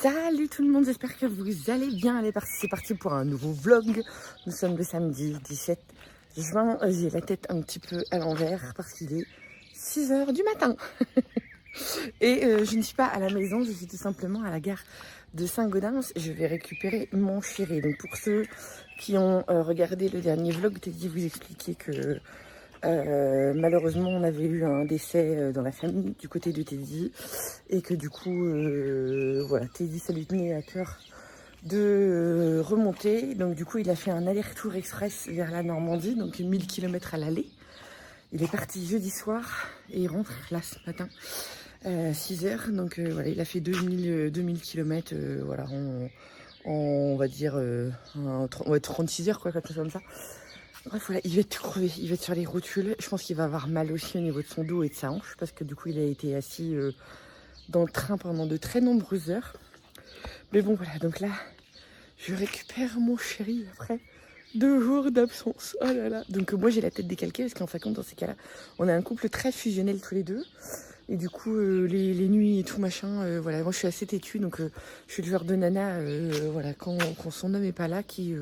Salut tout le monde, j'espère que vous allez bien. Allez, c'est parti pour un nouveau vlog. Nous sommes le samedi 17 juin. J'ai la tête un petit peu à l'envers parce qu'il est 6 h du matin. Et je ne suis pas à la maison, je suis tout simplement à la gare de Saint-Gaudens. Je vais récupérer mon chéri. Donc pour ceux qui ont regardé le dernier vlog, Teddy vous expliquer que malheureusement on avait eu un décès dans la famille du côté de Teddy et que du coup voilà, Teddy ça lui tenait à cœur de remonter. Donc du coup il a fait un aller-retour express vers la Normandie, donc 1000 km à l'aller. Il est parti jeudi soir et il rentre là ce matin 6 h. Donc voilà, il a fait 2000 km voilà, on va dire 36 heures, quoi, quelque chose comme ça. Bref, voilà, il va être crevé, il va être sur les rotules. Je pense qu'il va avoir mal aussi au niveau de son dos et de sa hanche parce que du coup il a été assis dans le train pendant de très nombreuses heures. Mais bon voilà, donc là je récupère mon chéri après 2 jours d'absence. Oh là là. Donc moi j'ai la tête décalquée parce qu'en fin de compte dans ces cas-là on a un couple très fusionnel tous les deux. Et du coup les nuits et tout machin, voilà, moi je suis assez têtue, donc je suis le genre de nana voilà, quand son homme est pas là qui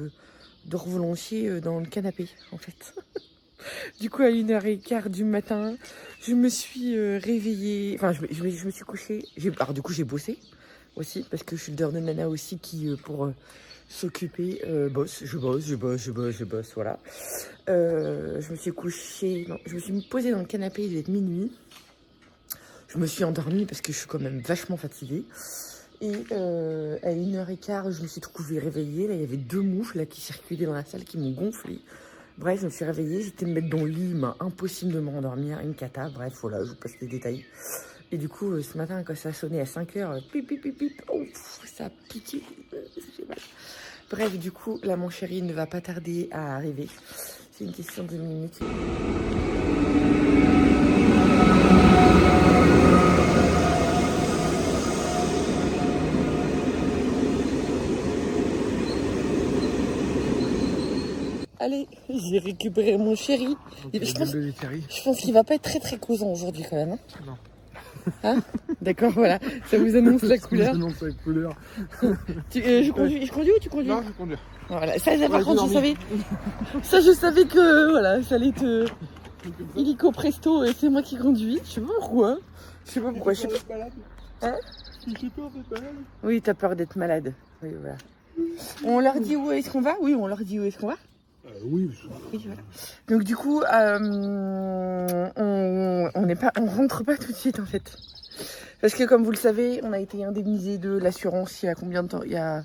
dort volontiers dans le canapé en fait. Du coup à 1 h 15 du matin je me suis réveillée, enfin je me suis couchée, alors du coup j'ai bossé aussi parce que je suis le genre de nana aussi qui pour s'occuper bosse, je bosse, voilà. Je me suis couchée, non, je me suis posée dans le canapé, il devait être minuit. Je me suis endormie parce que je suis quand même vachement fatiguée. Et à 1 h 15, je me suis trouvée réveillée. Là, il y avait 2 mouches là, qui circulaient dans la salle qui m'ont gonflé. Bref, je me suis réveillée. J'étais me mettre dans le lit, mais impossible de me rendormir. Une cata. Bref, voilà, je vous passe les détails. Et du coup, ce matin, quand ça a sonné à 5 h, pip, pip, pip, pip, oh, ça a piqué. J'ai mal. Bref, du coup, là, mon chéri ne va pas tarder à arriver. C'est une question de minutes. Allez, j'ai récupéré mon chéri. Je pense qu'il va pas être très causant aujourd'hui quand même. Hein, non. Hein, d'accord, voilà. Ça vous annonce la couleur. Ça vous annonce la couleur. Je conduis ou tu conduis? Non, je conduis. Voilà, ça par contre, je savais. Ça, je savais que voilà, ça allait être illico presto et c'est moi qui conduis. Je sais pas pourquoi. Je sais pas pourquoi. Je sais pas. Hein? J'ai peur d'être malade. Oui, t'as peur d'être malade. Oui, voilà. On leur dit où est-ce qu'on va? Oui, on leur dit où est-ce qu'on va? Oui, voilà. Donc du coup, on rentre pas tout de suite en fait, parce que comme vous le savez, on a été indemnisé de l'assurance il y a combien de temps? Il y a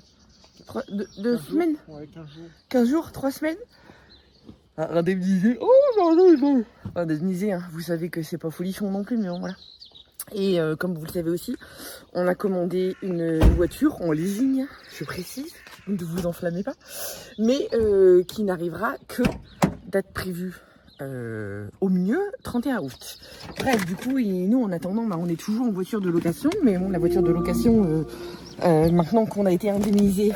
2 semaines, ouais, 15 jours. 15 jours, 3 semaines. Indemnisé. Oh non. Indemnisé, hein. Vous savez que c'est pas folichon non plus, mais bon, voilà. Et comme vous le savez aussi, on a commandé une voiture en leasing, je précise, ne vous enflammez pas, mais qui n'arrivera que date prévue au mieux 31 août. Bref, du coup, nous en attendant, on est toujours en voiture de location, mais bon, la voiture de location, maintenant qu'on a été indemnisé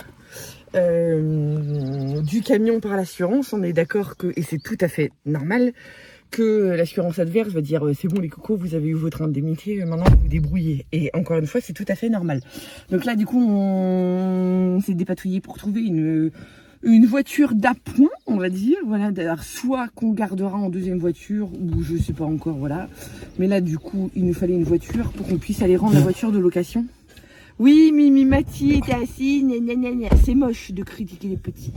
du camion par l'assurance, on est d'accord que, et c'est tout à fait normal, que l'assurance adverse va dire c'est bon les cocos, vous avez eu votre indemnité, maintenant vous vous débrouillez. Et encore une fois, c'est tout à fait normal. Donc là, du coup, on s'est dépatouillé pour trouver une voiture d'appoint, on va dire. Voilà, soit qu'on gardera en deuxième voiture, ou je sais pas encore, voilà. Mais là, du coup, il nous fallait une voiture pour qu'on puisse aller rendre la voiture de location. Oui, Mimi Mati était assis, c'est moche de critiquer les petits.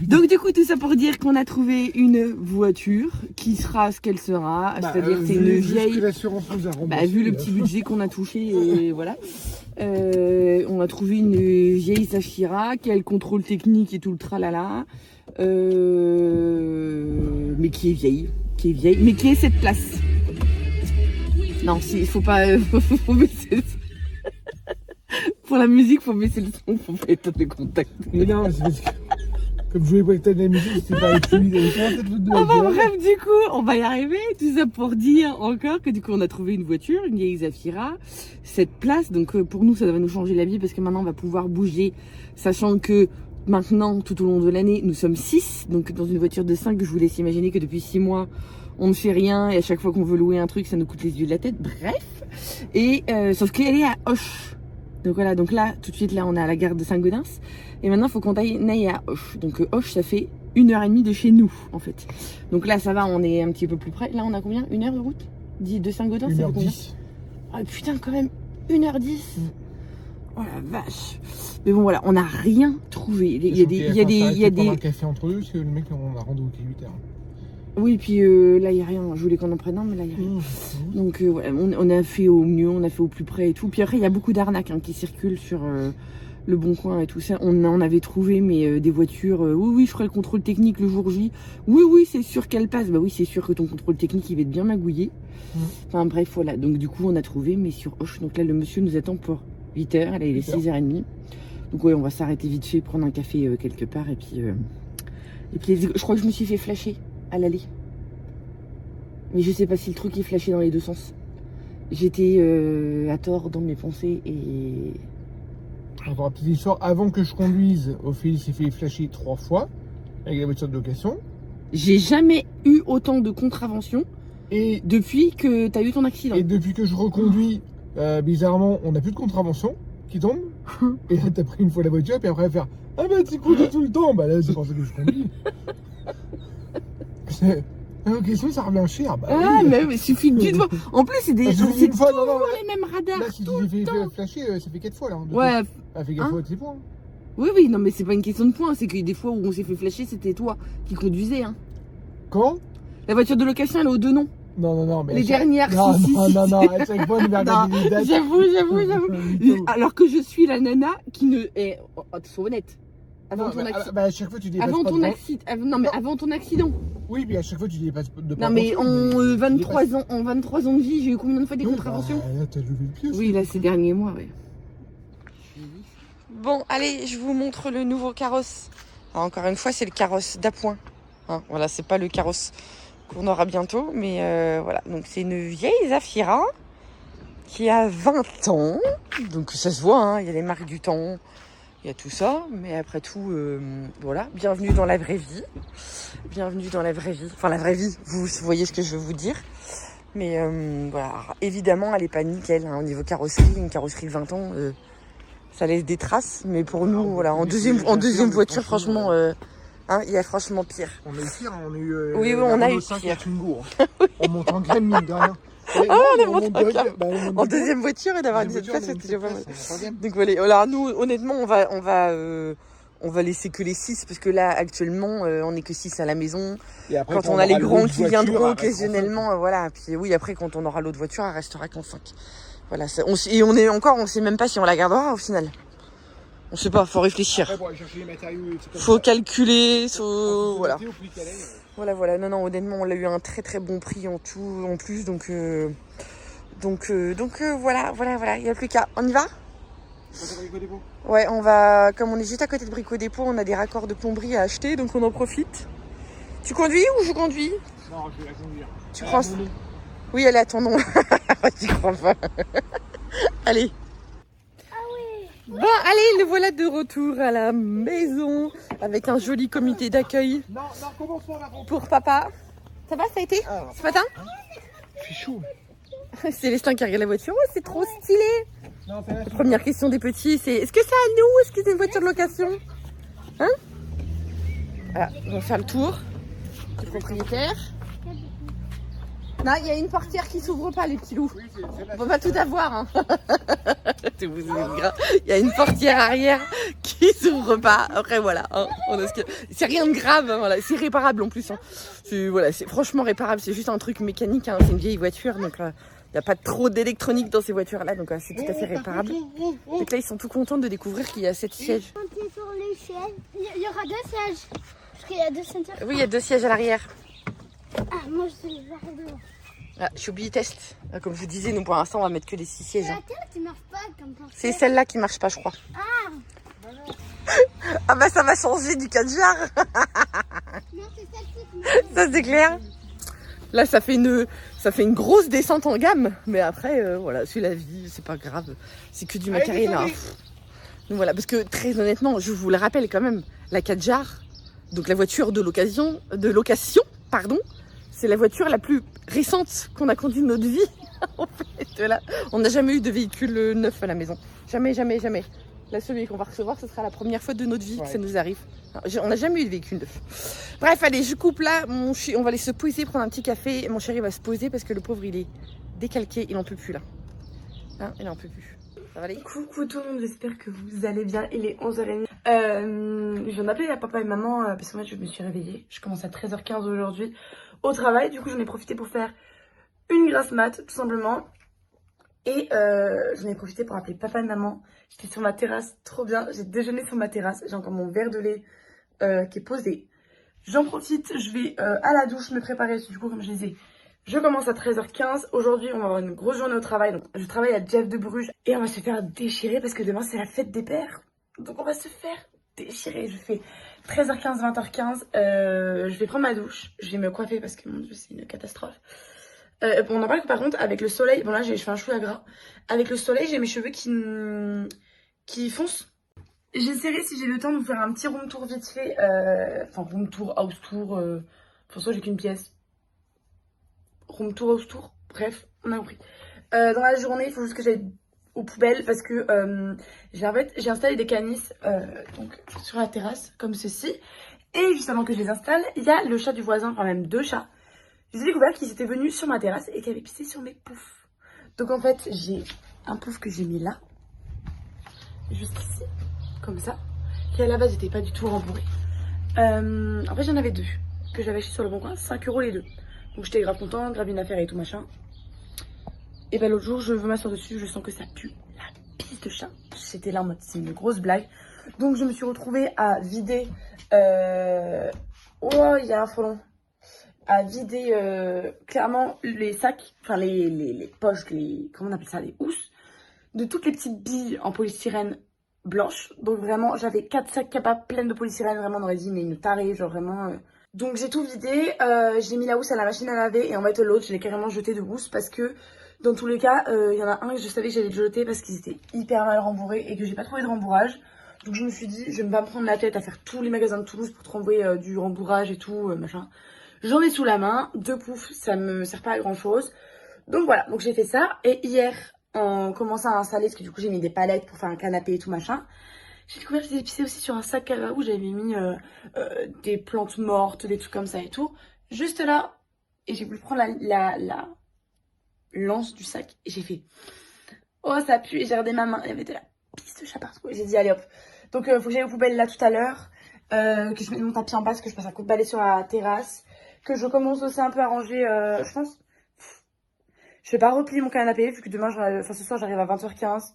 Donc du coup tout ça pour dire qu'on a trouvé une voiture qui sera ce qu'elle sera, c'est-à-dire c'est une vieille. Vu le petit budget qu'on a touché, et voilà, on a trouvé une vieille Zafira qui a le contrôle technique et tout le tralala, mais qui est vieille, mais qui est cette place. Non, il faut pas, faut baisser. Pour la musique, faut baisser le son, faut pas éteindre les contacts. Mais non, c'est parce que comme je voulais pas éteindre la musique, c'est pas utile. Bref, du coup, on va y arriver. Tout ça pour dire encore que du coup, on a trouvé une voiture, une vieille Zafira, cette place. Donc pour nous, ça va nous changer la vie parce que maintenant, on va pouvoir bouger, sachant que maintenant, tout au long de l'année, nous sommes 6. Donc dans une voiture de 5, je vous laisse imaginer que depuis 6 mois, on ne fait rien et à chaque fois qu'on veut louer un truc, ça nous coûte les yeux de la tête. Bref, et sauf qu'elle est à Auch. Donc voilà, donc là, tout de suite, là, on est à la gare de Saint-Gaudens. Et maintenant, il faut qu'on aille à Auch. Donc Auch, ça fait 1h30 de chez nous, en fait. Donc là, ça va, on est un petit peu plus près. Là, on a combien? 1 heure de route de Saint-Gaudens, ça fait combien? 1h10. Ah putain, quand même, 1h10. Oh la vache. Mais bon, voilà, on n'a rien trouvé. Il y a des... un café entre eux, parce que le mec, on a rendez-vous qui est 8h. Oui, puis là, il n'y a rien. Je voulais qu'on en prenne un, mais là, il n'y a rien. Donc, voilà, on a fait au mieux, on a fait au plus près et tout. Puis après, il y a beaucoup d'arnaques qui circulent sur le Bon Coin et tout ça. On en avait trouvé, mais des voitures. Oui, je ferai le contrôle technique le jour J. Oui, c'est sûr qu'elle passe. Bah oui, c'est sûr que ton contrôle technique, il va être bien magouillé. Enfin, bref, voilà. Donc, du coup, on a trouvé, mais sur Auch. Donc là, le monsieur nous attend pour 8h. Là, il est 6h30. Donc, ouais, on va s'arrêter vite fait, prendre un café quelque part. Et puis, je crois que je me suis fait flasher à l'aller. Mais je sais pas si le truc est flashé dans les deux sens. J'étais à tort dans mes pensées et... Alors, pour la petite histoire, avant que je conduise, Ophélie s'est fait flasher 3 fois avec la voiture de location. J'ai jamais eu autant de contraventions Et depuis que tu as eu ton accident. Et depuis que je reconduis, bizarrement, on n'a plus de contravention qui tombe. Et là, t'as pris une fois la voiture, puis après, elle va faire ah bah tu conduis tout le temps. Bah là, c'est pour ça que je conduis. Ok, sinon ça revient cher. Bah, ah, oui. mais il suffit d'une fois. En plus, c'est des. C'est une fois, toujours les mêmes radars. Là, si tu t'es fait flasher, ça fait 4 fois là. Ouais. Elle fait 4 fois tes points. Oui, non, mais c'est pas une question de points. C'est que des fois où on s'est fait flasher, c'était toi qui conduisais. Hein. Quand? La voiture de location, elle est aux deux noms. Non, mais. Les dernières, non, si. Non, à chaque fois, on est regardé les dates. J'avoue. Alors que je suis la nana qui ne. Sois honnête. Avant ton accident. Bah, à chaque fois, tu dépasses avant pas ton accident. Non, mais avant ton accident. Oui, mais à chaque fois, tu dépasses de non, mais en 23 ans de vie, j'ai eu combien de fois des contraventions? Là, t'as levé le pied. Oui, là, ces derniers mois, oui. Bon, allez, je vous montre le nouveau carrosse. Alors, encore une fois, c'est le carrosse d'appoint. Hein, voilà, c'est pas le carrosse qu'on aura bientôt, mais voilà. Donc, c'est une vieille Zafira qui a 20 ans. Donc, ça se voit, hein, il y a les marques du temps. Il y a tout ça, mais après tout, voilà, bienvenue dans la vraie vie. Bienvenue dans la vraie vie. Enfin, la vraie vie, vous voyez ce que je veux vous dire. Mais voilà, alors, évidemment, elle n'est pas nickel. Hein, au niveau carrosserie, une carrosserie de 20 ans, ça laisse des traces. Mais pour nous, voilà, en deuxième voiture, franchement, hein, il y a franchement pire. On a eu pire, on a eu... oui, on a eu pire. On monte en graine, mine de rien. En deuxième voiture et d'avoir 17 places, c'était déjà pas mal. Donc voilà, alors nous, honnêtement, on va laisser que les 6 parce que là, actuellement, on n'est que 6 à la maison. Après, quand on a les grands qui viendront occasionnellement, voilà. Puis oui, après, quand on aura l'autre voiture, elle restera qu'en 5. Voilà, et on sait même pas si on la gardera au final. On sait pas, faut réfléchir. Après, bon, chercher les matériaux, faut calculer, voilà. Voilà, non, honnêtement, on l'a eu à un très très bon prix en tout, en plus, donc voilà, il n'y a plus qu'à. On y va? Ouais, on va, comme on est juste à côté de Brico Dépôt, on a des raccords de plomberie à acheter, donc on en profite. Tu conduis ou je conduis? Non, je vais la conduire. Tu prends? Oui, elle est à ton nom. J'y crois pas. Allez. Bon, allez, le voilà de retour à la maison avec un joli comité d'accueil pour papa. Ça va, ça a été ce matin? C'est chaud. Célestin qui regarde la voiture, oh, c'est trop stylé. La première question des petits, c'est est-ce que c'est à nous? Est-ce que c'est une voiture de location? Hein? Voilà, on va faire le tour du propriétaire. Non, il y a une portière qui s'ouvre pas, les petits loups. On peut pas tout avoir. Hein. Il y a une portière arrière qui s'ouvre pas. Après, voilà. Hein, c'est rien de grave. Hein, voilà. C'est réparable en plus. Hein. C'est franchement réparable. C'est juste un truc mécanique. Hein. C'est une vieille voiture. Donc, il n'y a pas trop d'électronique dans ces voitures-là. Donc, c'est tout à fait réparable. Donc là, ils sont tout contents de découvrir qu'il y a 7 sièges. Sur les sièges, il y aura 2 sièges. Parce qu'il y a 2 ceintures. Oui, il y a 2 sièges à l'arrière. Ah, moi je suis devant. Ah, je suis oublié test. Comme je vous disais, nous pour l'instant on va mettre que les 6 sièges. C'est laquelle qui marche pas comme portière? C'est celle-là qui marche pas, je crois. Ah. Ah bah ça va changer du 4 jar. Non, c'est celle-ci qui marche. Ça c'est clair. Là ça fait une grosse descente en gamme. Mais après, voilà, c'est la vie, c'est pas grave. C'est que du matériel. Hein. Donc voilà, parce que très honnêtement, je vous le rappelle quand même, la 4 jar, donc la voiture de location, pardon, c'est la voiture la plus récente qu'on a conduite de notre vie. En fait, là, on n'a jamais eu de véhicule neuf à la maison. Jamais, jamais, jamais. Là, celui qu'on va recevoir, ce sera la première fois de notre vie que ça nous arrive. On n'a jamais eu de véhicule neuf. Bref, allez, je coupe là. On va aller se poser, prendre un petit café. Mon chéri va se poser parce que le pauvre, il est décalqué. Il n'en peut plus là. Hein, il n'en peut plus. Ça va aller? Coucou tout le monde, j'espère que vous allez bien. Il est 11h30. Je viens d'appeler papa et maman parce que moi, je me suis réveillée. Je commence à 13h15 aujourd'hui au travail. Du coup, j'en ai profité pour faire une grasse mat, tout simplement. Et j'en ai profité pour appeler papa et maman. J'étais sur ma terrasse, trop bien. J'ai déjeuné sur ma terrasse. J'ai encore mon verre de lait qui est posé. J'en profite, je vais à la douche me préparer. Du coup, comme je disais, je commence à 13h15. Aujourd'hui, on va avoir une grosse journée au travail. Donc, je travaille à Jeff de Bruges. Et on va se faire déchirer parce que demain, c'est la fête des pères. Donc, on va se faire déchirer. Je fais 13h15, 20h15. Je vais prendre ma douche. Je vais me coiffer parce que, mon Dieu, c'est une catastrophe. On en parle que par contre avec le soleil, bon là j'ai les cheveux un chouïa gras, avec le soleil j'ai mes cheveux qui foncent. J'essaierai si j'ai le temps de vous faire un petit room tour vite fait, enfin room tour, house tour, pour ça j'ai qu'une pièce. Room tour, house tour, bref, on a compris. Dans la journée il faut juste que j'aille aux poubelles parce que j'ai installé des canisses donc sur la terrasse comme ceci. Et juste avant que je les installe, il y a le chat du voisin, enfin même deux chats. J'ai découvert qu'ils étaient venus sur ma terrasse et qu'ils avaient pissé sur mes poufs. Donc en fait, j'ai un pouf que j'ai mis là, juste ici, comme ça, qui à la base n'était pas du tout rembourré. En fait, j'en avais deux, que j'avais acheté sur le bon coin, 5 € les deux. Donc j'étais grave contente, grave une affaire et tout machin. Et ben l'autre jour, je veux m'asseoir dessus, je sens que ça pue la pisse de chat. J'étais là en mode, c'est une grosse blague. Donc je me suis retrouvée à vider... Oh, il y a un frelon. À vider clairement les sacs, enfin les poches, comment on appelle ça, les housses, de toutes les petites billes en polystyrène blanche. Donc vraiment, j'avais 4 sacs capables pleines de polystyrène, vraiment on aurait dit mais une tarée, genre vraiment. Donc j'ai tout vidé, j'ai mis la housse à la machine à laver et en fait l'autre je l'ai carrément jeté de housse parce que dans tous les cas, il y en a un que je savais que j'allais le jeter parce qu'ils étaient hyper mal rembourrés et que j'ai pas trouvé de rembourrage. Donc je me suis dit, je vais pas me prendre la tête à faire tous les magasins de Toulouse pour te renvoyer du rembourrage et tout, machin. J'en ai sous la main, 2 poufs, ça me sert pas à grand chose. Donc voilà, donc j'ai fait ça. Et hier, en commençant à installer, parce que du coup j'ai mis des palettes pour faire un canapé et tout machin, j'ai découvert que j'avais pissé aussi sur un sac à la où j'avais mis des plantes mortes, des trucs comme ça et tout. Juste là, et j'ai voulu prendre la lance du sac et j'ai fait oh ça pue et j'ai regardé ma main, il y avait de la pisse de chat partout. Et j'ai dit allez hop, donc faut que j'aille aux poubelles là tout à l'heure, que je mette mon tapis en bas, que je passe un coup de balai sur la terrasse. Que je commence aussi un peu à ranger, je pense. Je vais pas replier mon canapé, vu que demain, ce soir, j'arrive à 20h15.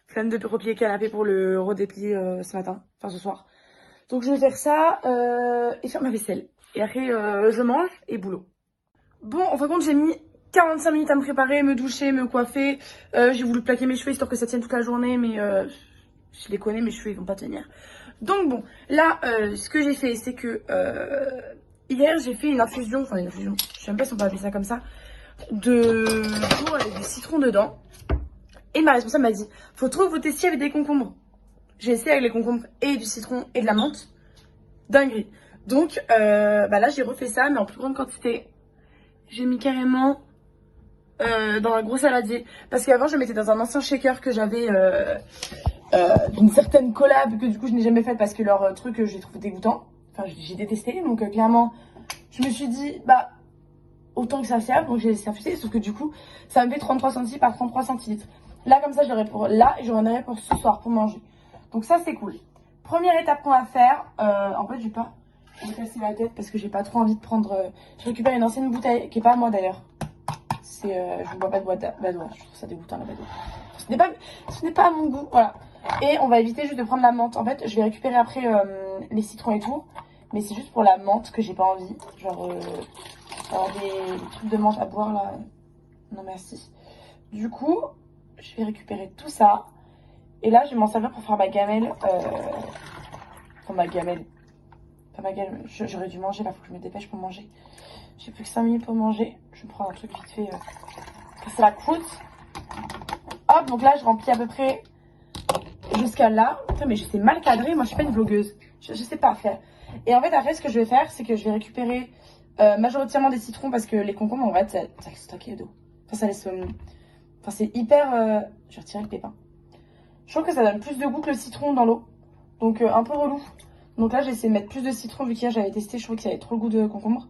Flemme de replier le canapé pour le redéplier ce matin, enfin ce soir. Donc je vais faire ça et faire ma vaisselle. Et après, je mange et boulot. Bon, en fin de compte, j'ai mis 45 minutes à me préparer, me doucher, me coiffer. J'ai voulu plaquer mes cheveux histoire que ça tienne toute la journée, mais je les connais, mes cheveux, ils vont pas tenir. Donc bon, là, ce que j'ai fait, c'est que... hier, j'ai fait une infusion, je sais même pas si on peut appeler ça comme ça, de jour avec du citron dedans. Et ma responsable m'a dit, faut trop que vous testiez avec des concombres. J'ai essayé avec les concombres et du citron et de la menthe. Dinguerie. Donc, là, j'ai refait ça, mais en plus grande quantité. J'ai mis carrément dans un gros saladier. Parce qu'avant, je mettais dans un ancien shaker que j'avais d'une certaine collab, que du coup, je n'ai jamais faite parce que leur truc, je l'ai trouvé dégoûtant. Enfin, j'ai détesté, donc clairement, je me suis dit, autant que ça serve, donc j'ai laissé infuser, sauf que du coup, ça me fait 33 centilitres par 33 centilitres. Là, comme ça, j'aurai pour là, et j'en aurai pour ce soir, pour manger. Donc ça, c'est cool. Première étape qu'on va faire, en fait, je vais pas me casser la tête parce que j'ai pas trop envie de prendre... je récupère une ancienne bouteille, qui est pas à moi d'ailleurs. Je ne bois pas de boîte badois, je trouve ça dégoûtant la badois. Ce n'est pas à mon goût, voilà. Et on va éviter juste de prendre la menthe. En fait, je vais récupérer après les citrons et tout. Mais c'est juste pour la menthe que j'ai pas envie. Genre, avoir des trucs de menthe à boire là. Non, merci. Du coup, je vais récupérer tout ça. Et là, je vais m'en servir pour faire ma gamelle. Enfin, ma gamelle. Pas ma gamelle. J'aurais dû manger là, faut que je me dépêche pour manger. J'ai plus que 5 minutes pour manger. Je vais me prendre un truc vite fait. Casser la croûte. Hop, donc là, je remplis à peu près jusqu'à là. Putain, mais je sais mal cadrer. Moi, je suis pas une vlogueuse. Je sais pas faire. Et en fait, après, ce que je vais faire, c'est que je vais récupérer majoritairement des citrons parce que les concombres, en fait, ça stocké d'eau. Enfin, ça laisse... Enfin, c'est hyper... Je vais retirer le pépin. Je trouve que ça donne plus de goût que le citron dans l'eau. Donc, un peu relou. Donc là, j'ai essayé de mettre plus de citron, vu qu'hier, j'avais testé, je trouvais qu'il y avait trop le goût de concombre.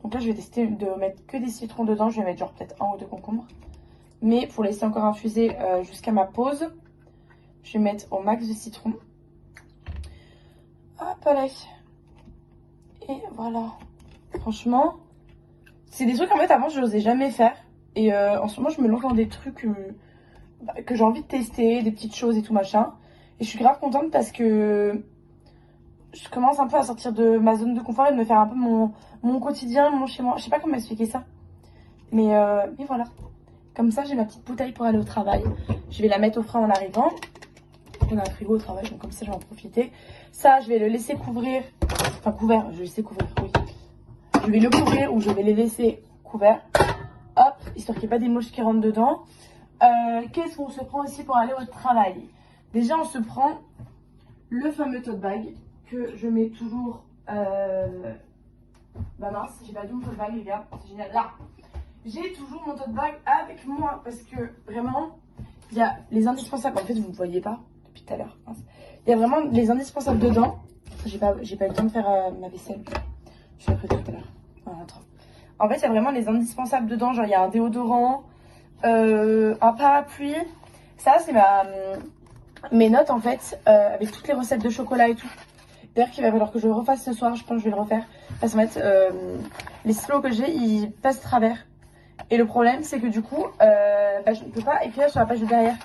Donc là, je vais tester de mettre que des citrons dedans. Je vais mettre genre peut-être 1 ou 2 concombres. Mais pour laisser encore infuser jusqu'à ma pause, je vais mettre au max de citron. Hop là. Et voilà. Franchement, c'est des trucs en fait avant je n'osais jamais faire. Et en ce moment je me lance dans des trucs que j'ai envie de tester, des petites choses et tout machin. Et je suis grave contente parce que je commence un peu à sortir de ma zone de confort et de me faire un peu mon quotidien, mon chez moi. Je sais pas comment expliquer ça. Mais voilà. Comme ça j'ai ma petite bouteille pour aller au travail. Je vais la mettre au frais en arrivant. On a un frigo au travail, donc comme ça je vais en profiter. Ça, je vais le laisser couvrir. Enfin, couvert, je vais le laisser couvrir, oui. Je vais le couvrir ou je vais les laisser couverts. Hop, histoire qu'il n'y ait pas des mouches qui rentrent dedans. Qu'est-ce qu'on se prend aussi pour aller au travail? Déjà, on se prend le fameux tote bag que je mets toujours. Bah mince, j'ai pas dit mon tote bag, les gars. C'est génial. Là, j'ai toujours mon tote bag avec moi parce que vraiment, il y a les indispensables. En fait, vous ne voyez pas depuis tout à l'heure. Il y a vraiment les indispensables dedans. J'ai pas eu le temps de faire ma vaisselle. Je l'ai fait tout à l'heure. Voilà, en fait, il y a vraiment les indispensables dedans. Genre, il y a un déodorant, un parapluie. Ça, c'est mes notes en fait, avec toutes les recettes de chocolat et tout. D'ailleurs, qu'il va falloir que je le refasse ce soir. Je pense que je vais le refaire. Parce qu'en fait, les stylos que j'ai, ils passent travers. Et le problème, c'est que du coup, bah, je ne peux pas écrire sur la page de derrière.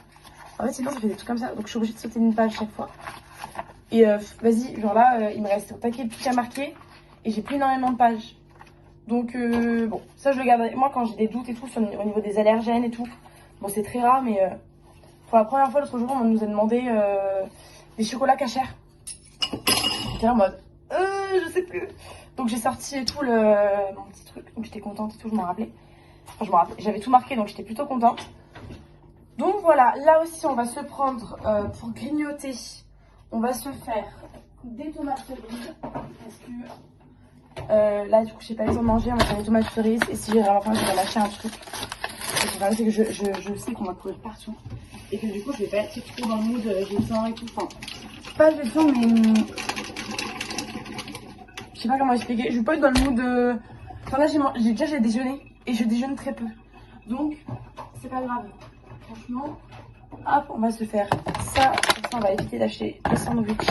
En fait, sinon, ça fait des trucs comme ça. Donc, je suis obligée de sauter une page chaque fois. Et vas-y, genre là, il me reste un paquet de trucs à marquer. Et j'ai plus énormément de pages. Donc, bon, ça, je le garderai. Moi, quand j'ai des doutes et tout, au niveau des allergènes et tout. Bon, c'est très rare, mais pour la première fois, l'autre jour, on nous a demandé des chocolats cachers. J'étais en mode, je sais plus. Donc, j'ai sorti et tout mon petit truc. Donc, j'étais contente et tout, je m'en rappelais. Enfin, je m'en rappelais. J'avais tout marqué, donc j'étais plutôt contente. Donc, voilà. Là aussi, on va se prendre pour grignoter. On va se faire des tomates cerises. Parce que là, du coup, j'ai pas les en manger. On va faire des tomates cerises. Et si j'ai vraiment faim, je vais lâcher un truc. Le problème, c'est que je sais qu'on va courir partout. Et que du coup, je vais pas être trop dans le mood j'ai faim et tout. Enfin, pas j'ai faim, mais. Je sais pas comment expliquer. Je vais pas être dans le mood. Enfin, là, j'ai déjeuné. Et je déjeune très peu. Donc, c'est pas grave. Franchement, hop, on va se faire ça. Comme ça, on va éviter d'acheter des sandwichs.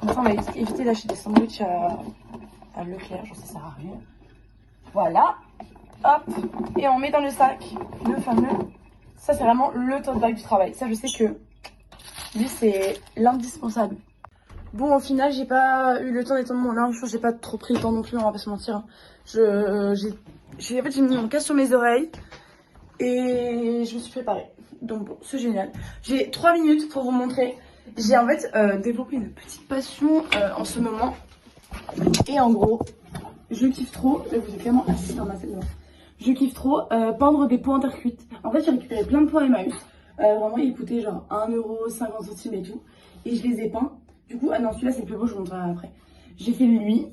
Comme ça, on va éviter d'acheter des sandwichs à Leclerc. Je sais, ça sert à rien. Voilà. Hop. Et on met dans le sac le fameux. Ça, c'est vraiment le tote bag du travail. Ça, je sais que lui, c'est l'indispensable. Bon, au final, j'ai pas eu le temps d'étendre mon linge. J'ai pas trop pris le temps non plus, on va pas se mentir. En fait, j'ai mis mon casque sur mes oreilles et je me suis préparée. Donc bon, c'est génial. J'ai 3 minutes pour vous montrer. J'ai en fait développé une petite passion en ce moment. Et en gros, je kiffe trop. Vous êtes clairement assis dans ma salle. Je kiffe trop peindre des peaux en terre cuite. En fait, j'ai récupéré plein de peaux à Emmaüs. Vraiment, ils coûtaient genre 1,50 € et tout. Et je les ai peints. Du coup, ah non, celui-là c'est le plus beau, je vous montrerai après. J'ai fait lui,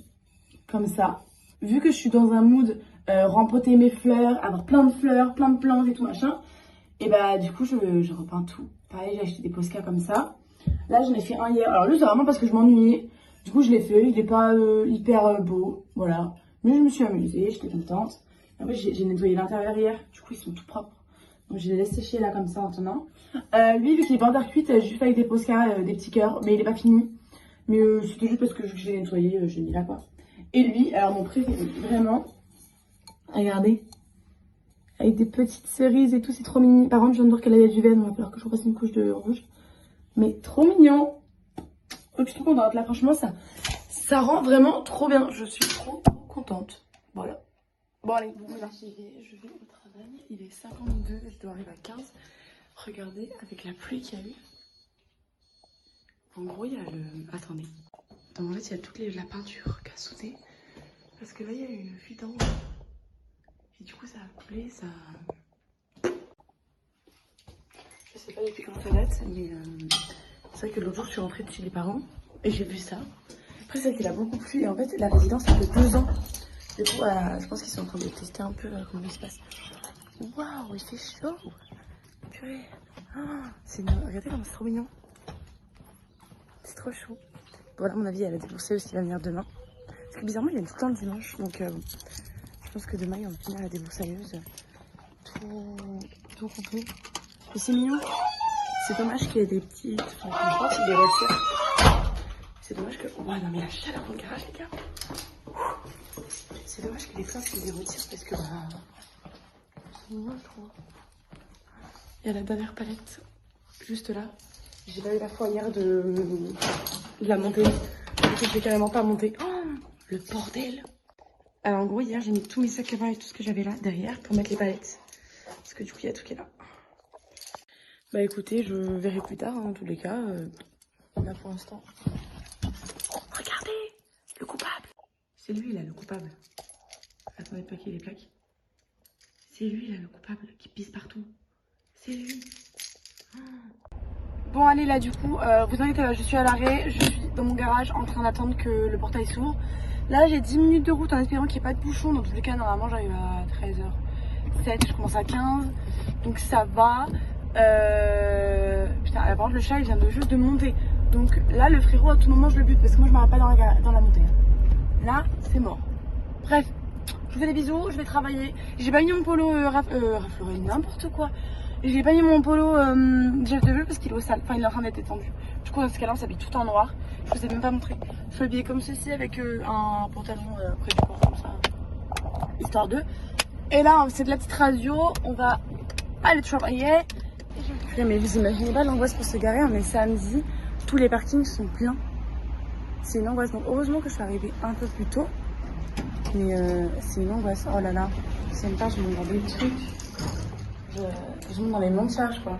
comme ça. Vu que je suis dans un mood rempoter mes fleurs, avoir plein de fleurs, plein de plantes et tout machin. Et bah du coup, je repeins tout. Pareil, j'ai acheté des Posca comme ça. Là, j'en ai fait un hier. Alors lui, c'est vraiment parce que je m'ennuyais. Du coup, je l'ai fait. Il n'est pas hyper beau, voilà. Mais je me suis amusée, j'étais contente. Après, j'ai nettoyé l'intérieur hier. Du coup, ils sont tout propres. Donc, je les laisse sécher là comme ça en tenant. Lui, vu qu'il est pas en terre cuite, j'ai juste fait avec des Posca, des petits cœurs. Mais il est pas fini. Mais c'était juste parce que vu que j'ai nettoyé, je l'ai mis là quoi. Et lui, alors mon préféré, vraiment. Regardez. Avec des petites cerises et tout, c'est trop mignon. Par contre, je viens de voir qu'elle a du veine, donc il va falloir que je repasse une couche de rouge. Mais trop mignon. Donc je suis trop contente. Là, franchement, ça rend vraiment trop bien. Je suis trop contente. Voilà. Bon, allez, bon, là, je vais au travail. Il est 52, je dois arriver à 15. Regardez, avec la pluie qu'il y a eu. En gros, il y a le... Attendez. En fait, il y a toute la peinture qui a sauté. Parce que là, il y a eu une fuite en haut. Et du coup, ça a coulé, ça... Je sais pas depuis quand ça date, mais c'est vrai que l'autre jour, je suis rentrée de chez les parents et j'ai vu ça. Après, c'est vrai qu'il a beaucoup plu et en fait, la résidence, ça fait 2 ans. Du coup, je pense qu'ils sont en train de tester un peu comment il se passe. Waouh, il fait chaud. Purée. Regardez comme c'est trop mignon. C'est trop chaud. Voilà, à mon avis, elle a déboursé aussi, va venir demain. Parce que bizarrement, il vient tout le temps le dimanche. Donc, je pense que demain, ils vont finir la déboursailleuse. Tout coupé. Mais c'est mignon. C'est dommage qu'il y ait des petits. Enfin, des voitures. C'est dommage que. Oh non, mais la chaleur dans le garage, les gars. C'est dommage que les places ils les retirent parce que. C'est mignon, je trouve. Il y a la dernière palette juste là. J'ai pas eu la foi hier de la monter. Du coup, je vais carrément pas monter. Oh, le bordel! Alors, en gros, hier, j'ai mis tous mes sacs à main et tout ce que j'avais là derrière pour mettre les palettes. Parce que du coup, il y a tout qui est là. Bah écoutez, je verrai plus tard, en tous les cas. Là, pour l'instant. Regardez! Le coupable! C'est lui, là, le coupable. Attendez de plaquer les plaques. C'est lui, là, le coupable, qui pisse partout. C'est lui. Bon, allez, là, du coup, vous inquiétez pas, je suis à l'arrêt. Je suis dans mon garage en train d'attendre que le portail s'ouvre. Là, j'ai 10 minutes de route en espérant qu'il n'y ait pas de bouchon. Dans tous les cas, normalement, j'arrive à 13h07. Je commence à 15. Donc, ça va. Putain, par contre, le chat, il vient de juste de monter. Donc, là, le frérot, à tout moment, je le bute parce que moi, je m'arrête pas dans la montée. Là, c'est mort. Bref, je vous fais des bisous. Je vais travailler. J'ai pas mis mon polo Ralph Lauren, n'importe quoi. J'ai pas mis mon polo Jeff de Vue parce qu'il est au sale. Enfin, il est en train d'être étendu. Du coup, dans ce cas-là, on s'habille tout en noir. Je vous ai même pas montré. Je suis habillée comme ceci avec un pantalon près du corps comme ça. Histoire de. Et là, c'est de la petite radio. On va aller travailler. Mais vous imaginez pas l'angoisse pour se garer. On est samedi. Tous les parkings sont pleins. C'est une angoisse. Donc, heureusement que je suis arrivée un peu plus tôt. Mais c'est une angoisse. Oh là là. C'est même pas, je me demande des trucs. Je monte dans les longues charges, quoi.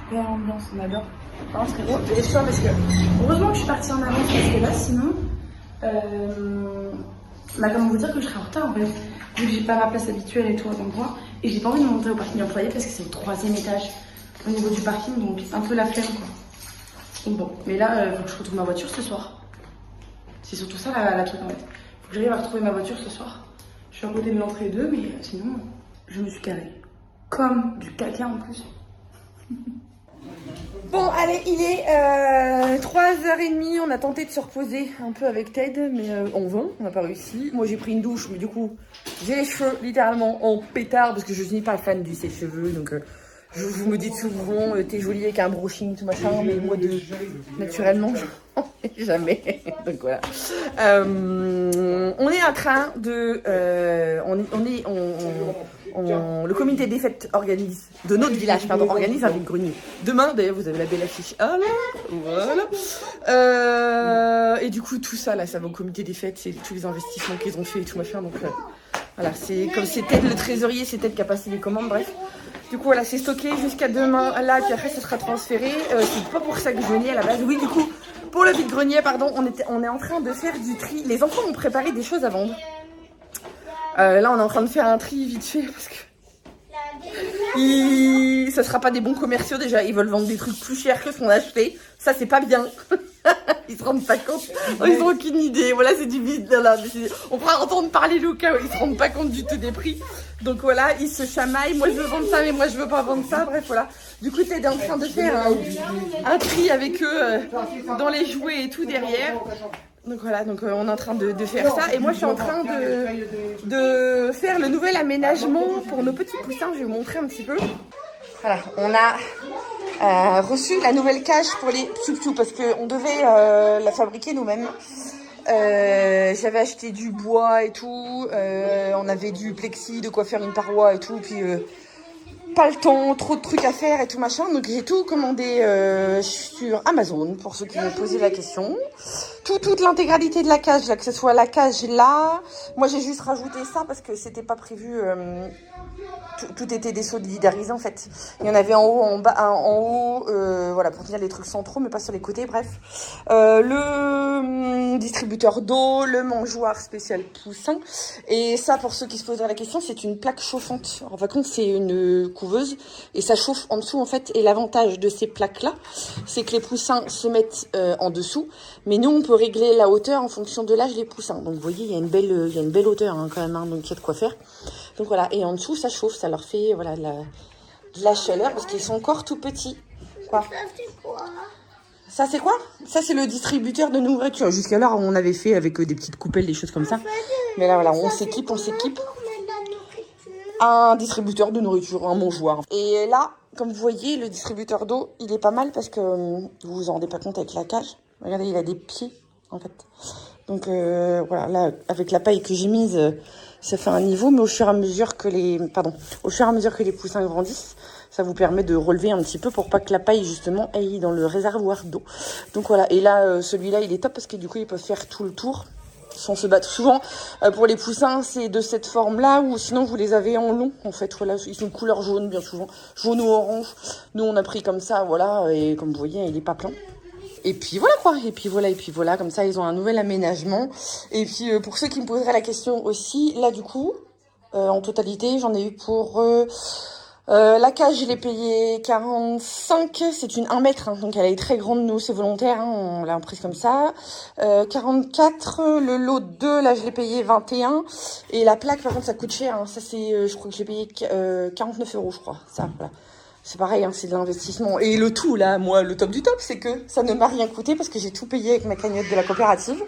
Super ambiance, on adore. Par contre, c'est gros, j'ai chaud parce que heureusement que je suis partie en avance parce que là, sinon, bah, comment vous dire que je serais en retard en fait. Vu que j'ai pas ma place habituelle et tout à l'endroit. Et j'ai pas envie de monter au parking employé parce que c'est au 3e étage au niveau du parking, donc un peu la flemme, quoi. Donc bon, mais là, faut que je retrouve ma voiture ce soir. C'est surtout ça la truc en fait. Faut que j'arrive à retrouver ma voiture ce soir. Je suis à côté de l'entrée 2, mais sinon, je me suis carrée. Comme du caca en plus. Bon, allez, il est 3h30. On a tenté de se reposer un peu avec Ted, mais en vain, on n'a pas réussi. Moi, j'ai pris une douche, mais du coup, j'ai les cheveux littéralement en pétard parce que je suis pas fan du sèche-cheveux. Donc, vous me dites souvent, t'es jolie avec un brushing, tout machin, mais moi, naturellement, jamais. Donc voilà. On est en train de. Le comité des fêtes organise, de notre village, pardon, organise un vide-grenier. Demain, d'ailleurs, vous avez la belle affiche. Ah là, voilà. Et du coup, tout ça, là, ça va au comité des fêtes, c'est tous les investissements qu'ils ont fait et tout machin. Donc voilà, c'est comme c'est Ted le trésorier, c'est Ted qui a passé les commandes, bref. Du coup, voilà, c'est stocké jusqu'à demain, là, puis après, ça sera transféré. C'est pas pour ça que je venais à la base. Oui, du coup, pour le vide-grenier, pardon, on est en train de faire du tri. Les enfants ont préparé des choses à vendre. Là, on est en train de faire un tri vite fait parce que ça sera pas des bons commerciaux déjà. Ils veulent vendre des trucs plus chers que ce qu'on a acheté. Ça, c'est pas bien. Ils se rendent pas compte. Oh, ils ont aucune idée. Voilà, c'est du vide. Là. On pourra entendre parler Lucas. Ils se rendent pas compte du tout des prix. Donc voilà, ils se chamaillent. Moi, je veux vendre ça, mais moi, je veux pas vendre ça. Bref, voilà. Du coup, Ted est en train de faire un tri avec eux dans les jouets et tout derrière. Donc voilà, donc on est en train de faire ça. Et moi, je suis en train de faire le nouvel aménagement pour nos petits poussins. Je vais vous montrer un petit peu. Voilà, on a reçu la nouvelle cage pour les piou-piou parce qu'on devait la fabriquer nous-mêmes. J'avais acheté du bois et tout. On avait du plexi, de quoi faire une paroi et tout. Puis pas le temps, trop de trucs à faire et tout machin. Donc j'ai tout commandé sur Amazon pour ceux qui me posaient la question. Toute l'intégralité de la cage, là, que ce soit la cage là. Moi j'ai juste rajouté ça parce que c'était pas prévu. Tout était désolidarisé en fait. Il y en avait en haut, en bas, en haut, voilà, pour tenir les trucs centraux, mais pas sur les côtés, bref. Le distributeur d'eau, le mangeoire spécial poussin. Et ça, pour ceux qui se poseraient la question, c'est une plaque chauffante. En fin de compte, c'est une couveuse et ça chauffe en dessous en fait. Et l'avantage de ces plaques-là, c'est que les poussins se mettent en dessous. Mais nous, on peut régler la hauteur en fonction de l'âge des poussins. Donc vous voyez, il y a une belle hauteur hein, quand même, hein, donc il y a de quoi faire. Donc voilà, et en dessous, ça chauffe, ça leur fait voilà, de la chaleur parce qu'ils sont encore tout petits. Quoi ? Ça c'est quoi? Ça c'est le distributeur de nourriture. Jusqu'alors on avait fait avec des petites coupelles, des choses comme ça. Mais là voilà, on s'équipe. Un distributeur de nourriture, un mangeoire. Et là, comme vous voyez, le distributeur d'eau, il est pas mal parce que vous vous en rendez pas compte avec la cage. Regardez, il a des pieds en fait. Donc voilà, là avec la paille que j'ai mise, ça fait un niveau, mais au fur et à mesure que les poussins grandissent, ça vous permet de relever un petit peu pour pas que la paille justement aille dans le réservoir d'eau. Donc voilà, et là celui-là il est top parce que du coup ils peuvent faire tout le tour sans se battre. Souvent pour les poussins c'est de cette forme là ou sinon vous les avez en long en fait. Voilà, ils sont de couleur jaune bien souvent, jaune ou orange. Nous on a pris comme ça, voilà, et comme vous voyez il est pas plein. Et puis voilà quoi, et puis voilà, comme ça ils ont un nouvel aménagement. Et puis pour ceux qui me poseraient la question aussi, là du coup, en totalité, j'en ai eu pour... la cage, je l'ai payée 45, c'est une 1 mètre, hein, donc elle est très grande, nous c'est volontaire, hein, on l'a prise comme ça. 44, le lot 2, là je l'ai payé 21. Et la plaque par contre ça coûte cher, hein, ça c'est, je crois que je l'ai payé 49 € je crois, ça voilà. C'est pareil, hein, c'est de l'investissement. Et le tout, là, moi, le top du top, c'est que ça ne m'a rien coûté parce que j'ai tout payé avec ma cagnotte de la coopérative.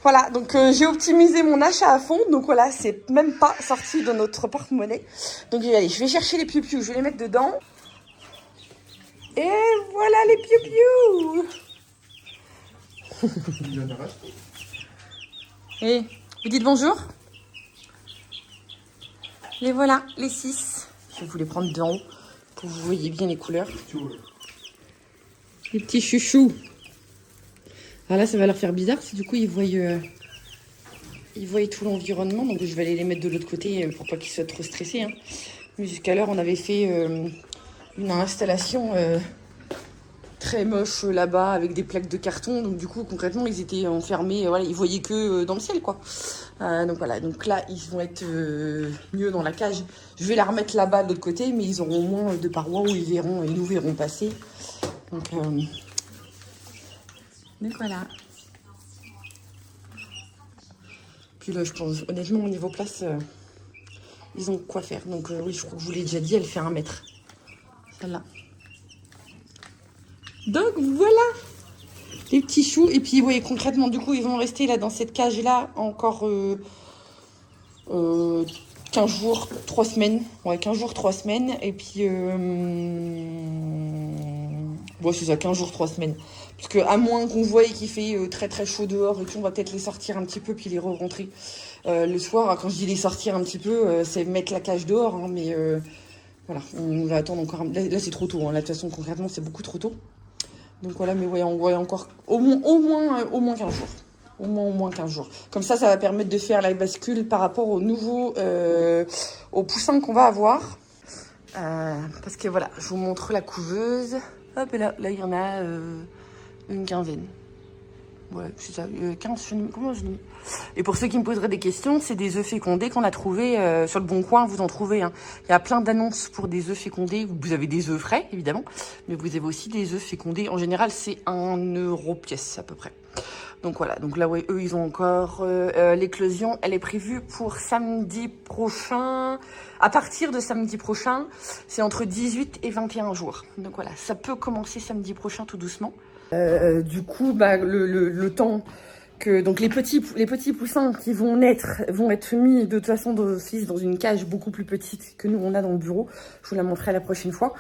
Voilà, donc j'ai optimisé mon achat à fond. Donc voilà, c'est même pas sorti de notre porte-monnaie. Donc allez, je vais chercher les piou-piou, je vais les mettre dedans. Et voilà les piou-piou. Et vous dites bonjour. Les voilà, les 6. Je vais vous les prendre d'en haut. Pour que vous voyez bien les couleurs. Les petits chouchous. Alors là, ça va leur faire bizarre si du coup ils voient tout l'environnement. Donc je vais aller les mettre de l'autre côté pour pas qu'ils soient trop stressés. Hein. Mais jusqu'alors, on avait fait une installation très moche là-bas avec des plaques de carton. Donc du coup, concrètement, ils étaient enfermés. Voilà, ils voyaient que dans le ciel, quoi. Donc voilà, donc là, ils vont être mieux dans la cage. Je vais la remettre là-bas de l'autre côté, mais ils auront au moins deux parois où ils nous verront passer. Donc voilà. Puis là, je pense, honnêtement, au niveau place, ils ont quoi faire. Donc oui, je crois que je vous l'ai déjà dit, elle fait 1 mètre. Celle-là. Donc voilà les petits choux. Et puis oui, concrètement du coup ils vont rester là dans cette cage là encore 15 jours, 3 semaines. Ouais, 15 jours, 3 semaines. Et puis ouais, c'est ça, 15 jours, 3 semaines. Parce que à moins qu'on voie qu'il fait très très chaud dehors et tout, on va peut-être les sortir un petit peu puis les re-rentrer le soir. Quand je dis les sortir un petit peu, c'est mettre la cage dehors, hein, mais voilà, on va attendre encore. Là c'est trop tôt, hein. Là de toute façon concrètement c'est beaucoup trop tôt. Donc voilà, mais ouais, on voit encore au moins 15 jours. Au moins 15 jours. Comme ça va permettre de faire la bascule par rapport au nouveau, aux poussins qu'on va avoir. Parce que voilà, je vous montre la couveuse. Hop, et là il y en a une quinzaine. Ouais, c'est ça, 15, comment je dis. Et pour ceux qui me poseraient des questions, c'est des œufs fécondés qu'on a trouvés sur le Bon Coin, vous en trouvez. Hein. Il y a plein d'annonces pour des œufs fécondés. Vous avez des œufs frais, évidemment, mais vous avez aussi des œufs fécondés. En général, c'est 1 € pièce, à peu près. Donc voilà, donc là, ouais, eux, ils ont encore... l'éclosion, elle est prévue pour samedi prochain. À partir de samedi prochain, c'est entre 18 et 21 jours. Donc voilà, ça peut commencer samedi prochain, tout doucement. Du coup, bah, le temps que donc les petits poussins qui vont naître vont être mis de toute façon d'office dans une cage beaucoup plus petite que nous on a dans le bureau. Je vous la montrerai la prochaine fois.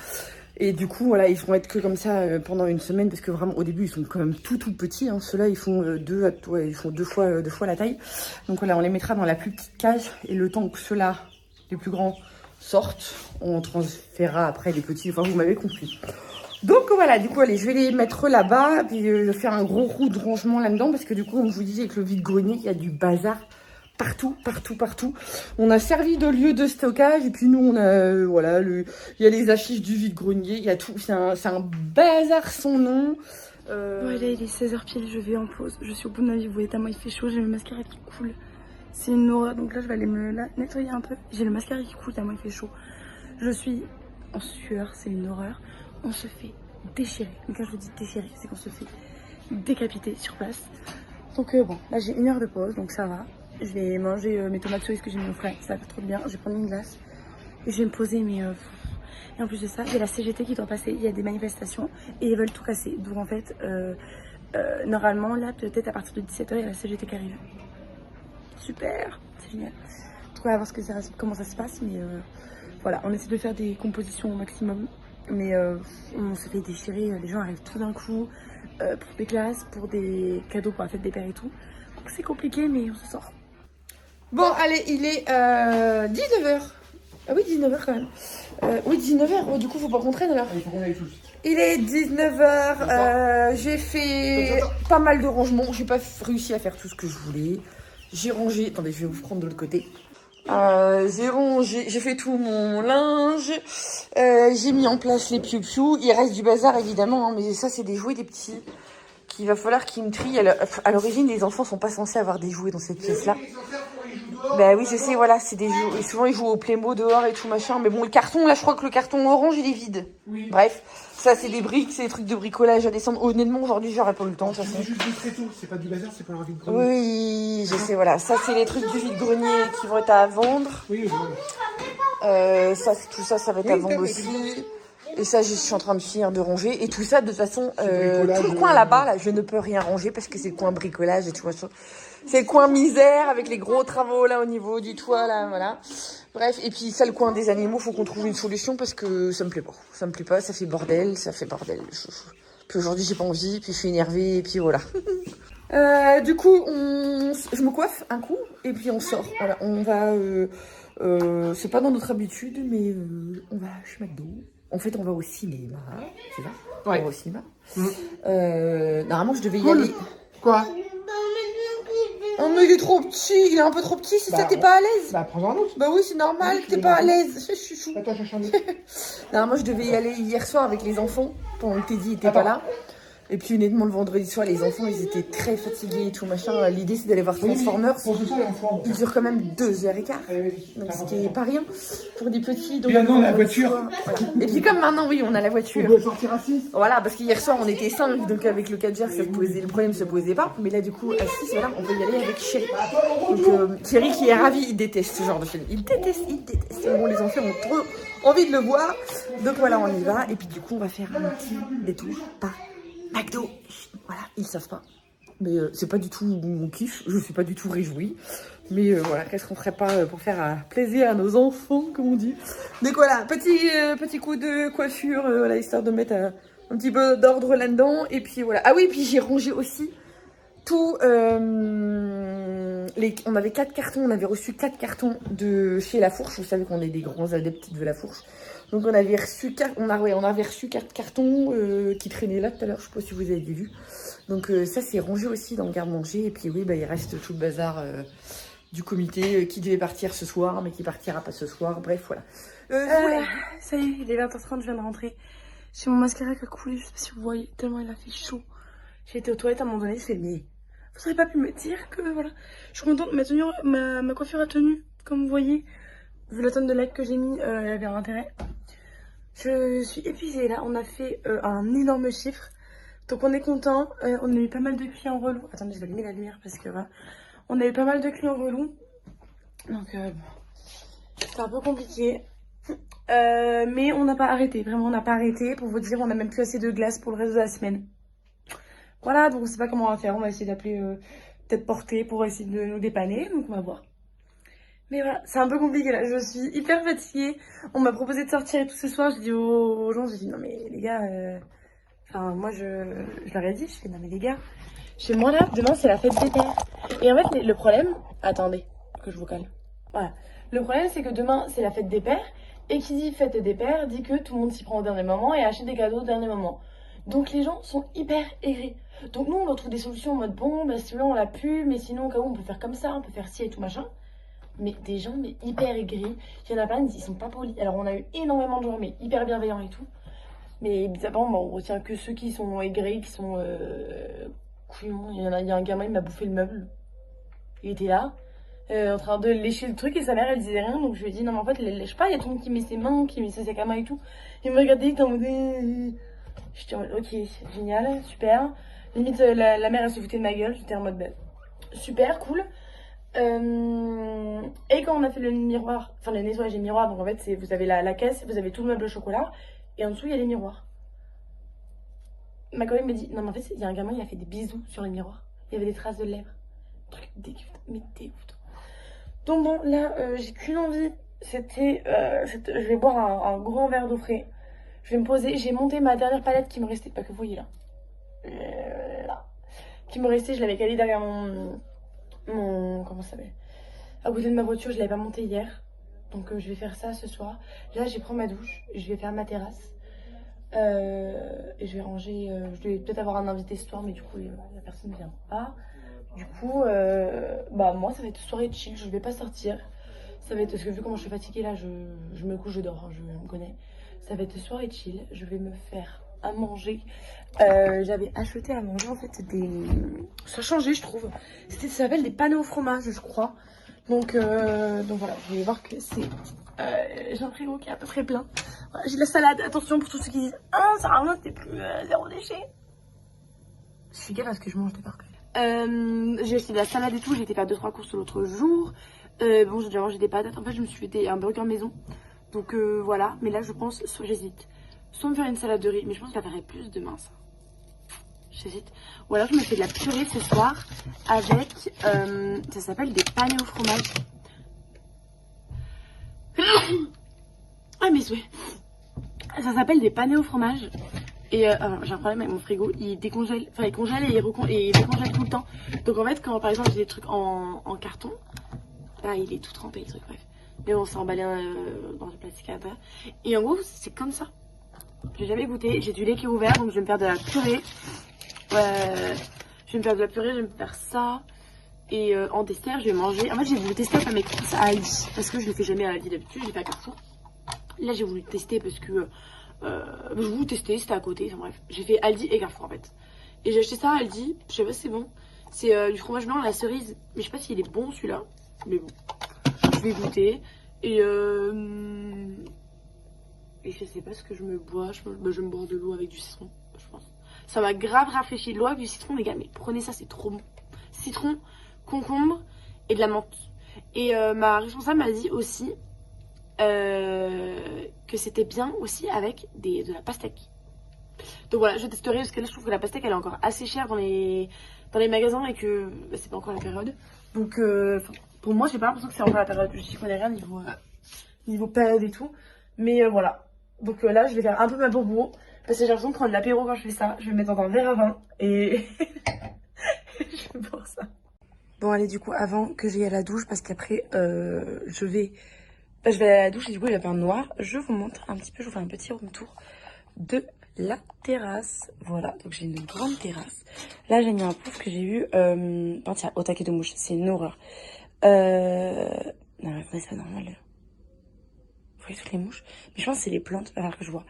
Et du coup, voilà, ils vont être que comme ça pendant une semaine parce que vraiment au début ils sont quand même tout petits. Hein. Ceux-là ils font deux fois la taille. Donc voilà, on les mettra dans la plus petite cage et le temps que ceux-là, les plus grands, sortent, on transférera après les petits. Enfin, vous m'avez compris. Donc voilà, du coup, allez, je vais les mettre là-bas, puis je vais faire un gros roue de rangement là-dedans, parce que du coup, comme je vous disais, avec le vide-grenier, il y a du bazar partout. On a servi de lieu de stockage, et puis nous, on a, voilà, il y a les affiches du vide-grenier, il y a tout, c'est un bazar sans nom. Bon, là, il est 16h pile, je vais en pause, je suis au bout de ma vie, vous voyez tellement il fait chaud, j'ai le mascara qui coule. C'est une horreur, donc là, je vais aller me nettoyer un peu. J'ai le mascara qui coule tellement il fait chaud. Je suis en sueur, c'est une horreur. On se fait déchirer. Donc quand je vous dis déchirer, c'est qu'on se fait décapiter sur place. Donc bon, là j'ai 1 heure de pause, donc ça va. Je vais manger mes tomates cerises que j'ai mis au frais, ça va faire trop de bien. Je vais prendre une glace et je vais me poser, mais et en plus de ça, il y a la CGT qui doit passer, il y a des manifestations et ils veulent tout casser. Donc en fait, normalement là, peut-être à partir de 17 h, il y a la CGT qui arrive. Super, c'est génial. Donc on va voir comment ça se passe, mais voilà, on essaie de faire des compositions au maximum. Mais on s'est fait déchirer, les gens arrivent tout d'un coup pour des classes, pour des cadeaux pour la fête des pères et tout. Donc c'est compliqué, mais on se sort. Bon, allez, il est 19 h. Ah oui, 19 h quand même. Oui, 19 h. Oh, du coup, faut pas qu'on traîne alors. Il faut qu'on aille tous. Il est 19 h. J'ai fait pas mal de rangements. J'ai pas réussi à faire tout ce que je voulais. J'ai rangé. Attendez, je vais vous prendre de l'autre côté. J'ai rangé, j'ai fait tout mon linge, j'ai mis en place les piou-piou. Il reste du bazar évidemment, hein, mais ça c'est des jouets des petits qu'il va falloir qu'ils me trient. À l'origine, les enfants sont pas censés avoir des jouets dans cette pièce-là. Bah oui, je sais, voilà, c'est des jouets. Et souvent ils jouent au Playmo dehors et tout machin. Mais bon, le carton, là, je crois que le carton orange il est vide. Oui. Bref, ça c'est des briques, c'est des trucs de bricolage à descendre. Honnêtement, aujourd'hui, j'aurais pas eu le temps. Ça c'est juste des tréteaux, c'est pas du bazar, c'est pas un vide-grenier. Oui, je sais, voilà. Ça c'est les trucs du vide-grenier qui vont être à vendre. Oui, ça, tout ça, ça va être à vendre aussi. Et ça, je suis en train de finir de ranger. Et tout ça, de toute façon, tout le coin là-bas, là, je ne peux rien ranger parce que c'est le coin bricolage et tout ça. C'est le coin misère avec les gros travaux là au niveau du toit, là, voilà. Bref, et puis ça, le coin des animaux, faut qu'on trouve une solution parce que ça me plaît pas. Ça me plaît pas, ça fait bordel, Puis aujourd'hui, j'ai pas envie, puis je suis énervée, et puis voilà. Du coup, je me coiffe un coup, et puis on sort. Voilà, on va... c'est pas dans notre habitude, mais on va chez McDo. En fait, on va au cinéma. Tu vas? Ouais. On va au cinéma. Normalement, je devais y Cool. aller. Quoi? Oh, mais il est trop petit. Il est un peu trop petit. Si ça, t'es pas à l'aise. Bah, prends-en un autre. Bah oui, c'est normal que t'es pas à l'aise. Chouchou. Attends, cherche un autre. Normalement, je devais y aller hier soir avec les enfants. Pendant que Teddy était pas là. Et puis honnêtement, le vendredi soir, les enfants, ils étaient très fatigués et tout machin. L'idée, c'est d'aller voir Transformers. Il dure quand même 2h15. Donc c'était pas rien pour des petits. Donc, non, la voiture. Voilà. Et puis comme maintenant, oui, on a la voiture. On doit sortir à 6. Voilà, parce qu'hier soir, on était 5. Donc avec le 4G, le problème se posait pas. Mais là, du coup, à 6, voilà, on peut y aller avec Chéri. Donc Chéri qui est ravi, il déteste ce genre de film. Il déteste. Mais bon, les enfants ont trop envie de le voir. Donc voilà, on y va. Et puis du coup, on va faire un petit détour par McDo. Voilà, ils savent pas. Mais c'est pas du tout mon kiff. Je suis pas du tout réjouie. Mais voilà, qu'est-ce qu'on ferait pas pour faire plaisir à nos enfants, comme on dit. Donc voilà, petit coup de coiffure, voilà, histoire de mettre un petit peu d'ordre là-dedans. Et puis voilà. Ah oui, puis j'ai rangé aussi tout. On avait 4 cartons, on avait reçu 4 cartons de chez La Fourche. Vous savez qu'on est des grands adeptes de La Fourche. Donc on avait reçu 4 cartons qui traînaient là tout à l'heure, je sais pas si vous avez vu. Donc ça c'est rangé aussi dans le garde-manger. Et puis oui, bah, il reste tout le bazar du comité qui devait partir ce soir, mais qui partira pas ce soir. Bref, voilà. Ça y est, il est 20h30, je viens de rentrer. J'ai mon mascara qui a coulé, je sais pas si vous voyez, tellement il a fait chaud. J'ai été aux toilettes à un moment donné, c'est mais vous auriez pas pu me dire que voilà. Je suis contente, ma coiffure a tenu, comme vous voyez. Vu la tonne de likes que j'ai mis, elle avait un intérêt. Je suis épuisée là, on a fait un énorme chiffre. Donc on est content, on a eu pas mal de clients relous. Attendez, je vais allumer la lumière parce que voilà. On a eu pas mal de clients relous. Donc c'est un peu compliqué. Mais on n'a pas arrêté, vraiment on n'a pas arrêté. Pour vous dire, on a même plus assez de glace pour le reste de la semaine. Voilà, donc on sait pas comment on va faire. On va essayer d'appeler peut-être Portée pour essayer de nous dépanner. Donc on va voir. Mais voilà, c'est un peu compliqué là, je suis hyper fatiguée. On m'a proposé de sortir et tout ce soir, j'ai dit aux gens, j'ai dit non mais les gars, enfin moi je leur ai dit, je fais non mais les gars, chez moi là, demain c'est la fête des pères. Et en fait le problème, attendez, que je vous cale. Voilà, le problème c'est que demain c'est la fête des pères, et qui dit fête des pères dit que tout le monde s'y prend au dernier moment et achète des cadeaux au dernier moment. Donc les gens sont hyper aigris. Donc nous on retrouve des solutions en mode bon, bah celui-là on l'a pu, mais sinon au cas où on peut faire comme ça, on peut faire ci et tout machin. Mais des gens mais hyper aigris, il y en a plein, ils sont pas polis. Alors on a eu énormément de gens mais hyper bienveillants et tout. Mais bizarrement, on retient que ceux qui sont aigris, qui sont couillons. Il y a un gamin, il m'a bouffé le meuble. Il était là. en train de lécher le truc et sa mère elle disait rien, donc je lui ai dit non mais en fait elle lèche pas, il y a tout le monde qui met ses mains, qui met ses sacs à main et tout. Il me regardait, il était en mode j'étais en mode ok génial, super. Limite la mère elle se foutait de ma gueule, j'étais en mode super cool. Et quand on a fait le miroir, enfin le nettoyage des miroirs, donc en fait vous avez la caisse, vous avez tout le meuble au chocolat et en dessous il y a les miroirs. Ma collègue me dit non mais en fait il y a un gamin il a fait des bisous sur les miroirs, il y avait des traces de lèvres, truc dégoûtant, mais dégoûtant. Donc bon là j'ai qu'une envie, c'était je vais boire un grand verre d'eau frais, je vais me poser, j'ai monté ma dernière palette qui me restait, pas que vous voyez là, qui me restait, je l'avais calée derrière mon comment ça s'appelle, à côté de ma voiture, je l'avais pas montée hier, donc je vais faire ça ce soir. Là j'ai pris ma douche, je vais faire ma terrasse. Et je vais ranger, je vais peut-être avoir un invité ce soir, mais du coup la personne ne vient pas. Du coup bah moi ça va être soirée chill, je vais pas sortir. Ça va être, parce que vu comment je suis fatiguée là, je me couche, je dors, hein, je me connais. Ça va être soirée chill, je vais me faire à manger. J'avais acheté à manger en fait des... Ça a changé je trouve. Ça s'appelle des panais au fromage je crois. Donc voilà, vous allez voir que c'est... j'ai un frigo qui est à peu près plein. Voilà, j'ai de la salade, attention pour tous ceux qui disent « Ah, ça rien, c'est plus zéro déchet ». Je suis gaffe à ce que je mange des par contre. J'ai acheté de la salade et tout, j'ai été faire 2-3 courses l'autre jour. Bon, j'ai déjà mangé des patates, en fait je me suis fait un burger maison. Donc voilà, mais là je pense, soit j'hésite. Soit me faire une salade de riz, mais je pense que je la ferai plus demain ça. J'hésite. Ou alors je me fais de la purée ce soir avec, ça s'appelle des panais au fromage. Ah mes souhaits. Ça s'appelle des panais au fromage. Et j'ai un problème avec mon frigo, il décongèle, enfin il congèle et il décongèle tout le temps. Donc en fait quand par exemple j'ai des trucs en carton, là il est tout trempé le truc, bref. Mais on s'est emballé dans du plastique à l'intérieur. Et en gros c'est comme ça. J'ai jamais goûté, j'ai du lait qui est ouvert donc je vais me faire de la purée. Je vais me faire de la purée, je vais me faire ça. Et en dessert je vais manger, en fait j'ai voulu tester à mettre ça à Aldi. Parce que je le fais jamais à Aldi d'habitude, je l'ai fait à Carrefour. Là j'ai voulu tester parce que je voulais tester, c'était à côté, enfin, bref. J'ai fait Aldi et Carrefour en fait. Et j'ai acheté ça à Aldi, je sais pas si c'est bon. C'est du fromage blanc à la cerise. Mais je sais pas s'il est bon celui-là. Mais bon, je vais goûter. Et je sais pas ce que je me bois. Je me bois de l'eau avec du citron, je pense. Ça m'a grave rafraîchi. De l'eau avec du citron, les gars, mais prenez ça, c'est trop bon. Citron, concombre et de la menthe. Et ma responsable m'a dit aussi que c'était bien aussi avec de la pastèque. Donc voilà, je testerai parce que là je trouve que la pastèque elle est encore assez chère dans les magasins et que bah, c'est pas encore la période. Donc pour moi j'ai pas l'impression que c'est encore la période. Je n'y connais rien niveau période et tout. Mais voilà. Donc là je vais faire un peu ma bourbourre parce que j'ai l'impression de prendre l'apéro quand je fais ça. Je vais me mettre dans un verre à vin et je vais boire ça. Bon allez, du coup avant que j'aille à la douche, parce qu'après je vais à la douche et du coup il va faire noir. Je vous montre un petit peu, je vous fais un petit room tour de la terrasse. Voilà, donc j'ai une grande terrasse. Là j'ai mis un pouf que j'ai eu au taquet de mouche, c'est une horreur. Non mais après c'est pas normal. Vous voyez toutes les mouches, mais je pense que c'est les plantes, alors que je vois.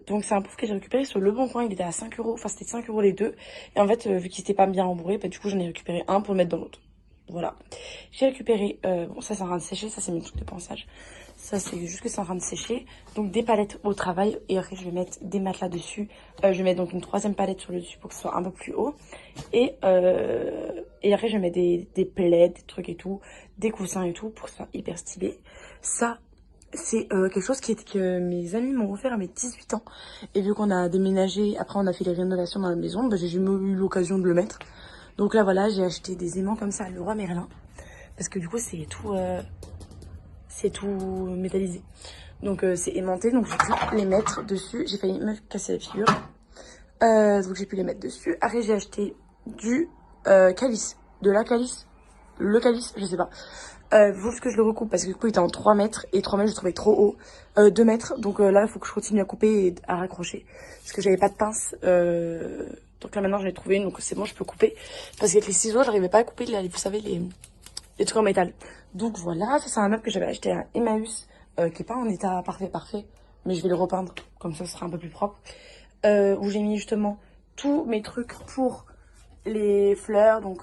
Donc c'est un pouf que j'ai récupéré sur Le Bon Coin, il était à 5 €, enfin c'était 5 € les deux. Et en fait vu qu'il était pas bien rembourré, bah, du coup j'en ai récupéré un pour le mettre dans l'autre. Voilà, j'ai récupéré, bon ça c'est en train de sécher, ça c'est mes trucs de ponçage. Ça c'est juste que c'est en train de sécher. Donc des palettes au travail et après je vais mettre des matelas dessus. Je vais mettre donc une troisième palette sur le dessus pour que ce soit un peu plus haut. Et après je vais mettre des plaids, des trucs et tout, des coussins et tout pour que ce soit hyper stylé. Ça c'est quelque chose que mes amis m'ont offert à mes 18 ans. Et vu qu'on a déménagé, après on a fait les rénovations dans la maison, bah, j'ai jamais eu l'occasion de le mettre. Donc là voilà, j'ai acheté des aimants comme ça à Leroy Merlin. Parce que du coup c'est tout métallisé. Donc c'est aimanté, donc j'ai pu les mettre dessus. J'ai failli me casser la figure. Donc j'ai pu les mettre dessus. Après j'ai acheté du calice. De la calice. Le calice, je sais pas. Faut que je le recoupe parce que du coup il était en 3 mètres. Et 3 mètres je trouvais trop haut. 2 mètres. Donc là il faut que je continue à couper et à raccrocher. Parce que j'avais pas de pince. Donc là maintenant j'en ai trouvé une, donc c'est bon, je peux couper. Parce qu'avec les ciseaux j'arrivais pas à couper, vous savez, les trucs en métal. Donc voilà, ça c'est un meuble que j'avais acheté à Emmaüs, qui est pas en état parfait, mais je vais le repeindre, comme ça ce sera un peu plus propre. Où j'ai mis justement tous mes trucs pour les fleurs, donc